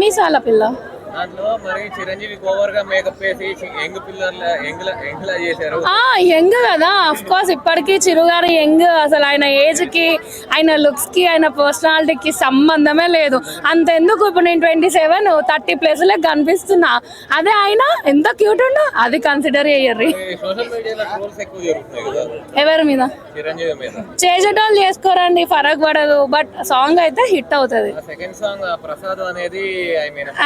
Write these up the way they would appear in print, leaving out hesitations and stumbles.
మీసాల పిల్ల. దాంట్లో మరి చిరంజీవి ఓవర్ గా మేకప్ వేసి యంగ్ పిల్లర్ల చేశారు. యంగ్ కదా, అఫ్ కోర్స్ ఇప్పటికీ చిరుగారు యంగ్. అసలు ఆయన ఏజ్ కి, ఆయన లుక్స్ కి, ఆయన పర్సనాలిటీకి సంబంధమే లేదు. అంతెందుకు, ఇప్పుడు నేను 27, 30+ లే కనిపిస్తున్నా. అదే ఆయన ఎంత క్యూట్ ఉండో అది కన్సిడర్ చేయర్రి. సోషల్ మీడియాలో ట్రోల్స్ ఎక్కువ జరుగుతున్నాయి కదా ఎవరి మీద? చిరంజీవి మీద. చేసేటోళ్ళు చేసుకోరండి, ఫరక్ పడదు. బట్ సాంగ్ అయితే హిట్ అవుతుంది. సెకండ్ సాంగ్ ప్రసాద్ అనేది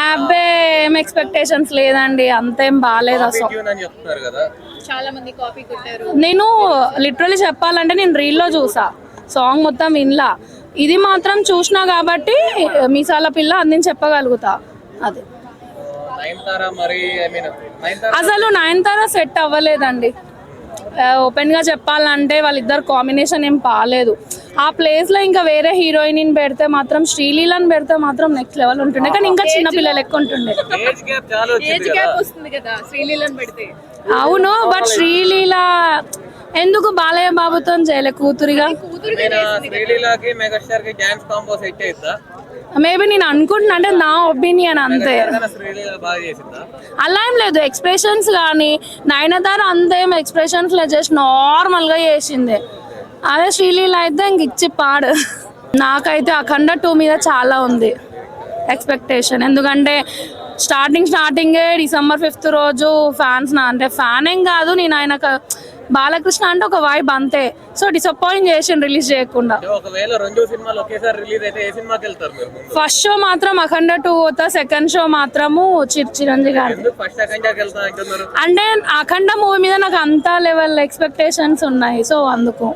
అబ్బే ఏం ఎక్స్పెక్టేషన్స్ లేదండి, అంతేం బాగాలేదు అసలు. చాలా మంది కాపీ కొట్టారు. నేను లిటరలీ చెప్పాలంటే నేను రీల్లో చూసా, సాంగ్ మొత్తం వినలా. ఇది మాత్రం చూసినా కాబట్టి మీసాల పిల్ల అని చెప్పగలుగుతా. అది అసలు నయనతార సెట్ అవ్వలేదండి. ఓపెన్ గా చెప్పాలంటే వాళ్ళిద్దరు కాంబినేషన్ ఏం బాగాలేదు. ఆ ప్లేస్ లో ఇంకా వేరే హీరోయిన్ పెడితే మాత్రం, శ్రీలీలని పెడితే మాత్రం నెక్స్ట్ లెవెల్ ఉంటుండే. కానీ ఇంకా చిన్న పిల్లలు ఎక్కువ ఉంటుండే. అవును, బట్ శ్రీలీల ఎందుకు బాలయ్య బాబుతో చేయలే కూతురిగా? మేబీ నేను అనుకుంటున్నా, అంటే నా ఒపీనియన్ అంతే. అలా ఏం లేదు, ఎక్స్ప్రెషన్స్ కానీ నయనతార అంతేం ఎక్స్ప్రెషన్స్ లేదు, జస్ట్ నార్మల్ గా చేసింది. అదే శ్రీలీల అయితే ఇంక ఇచ్చి పాడు. నాకైతే అఖండ 2 మీద చాలా ఉంది ఎక్స్పెక్టేషన్. ఎందుకంటే స్టార్టింగే December 5th రోజు ఫ్యాన్స్ అంటే ఫ్యాన్ ఏం కాదు నేను, ఆయన బాలకృష్ణ అంటే ఒక వైబ్ అంతే. సో డిసప్పాయింట్ చేసి రిలీజ్ చేయకుండా. ఫస్ట్ షో మాత్రం అఖండ 2 పోతా, సెకండ్ షో మాత్రము చిరంజీవి గారు. అంటే అఖండ మూవీ మీద నాకు అంత లెవెల్ ఎక్స్పెక్టేషన్స్ ఉన్నాయి, సో అందుకు.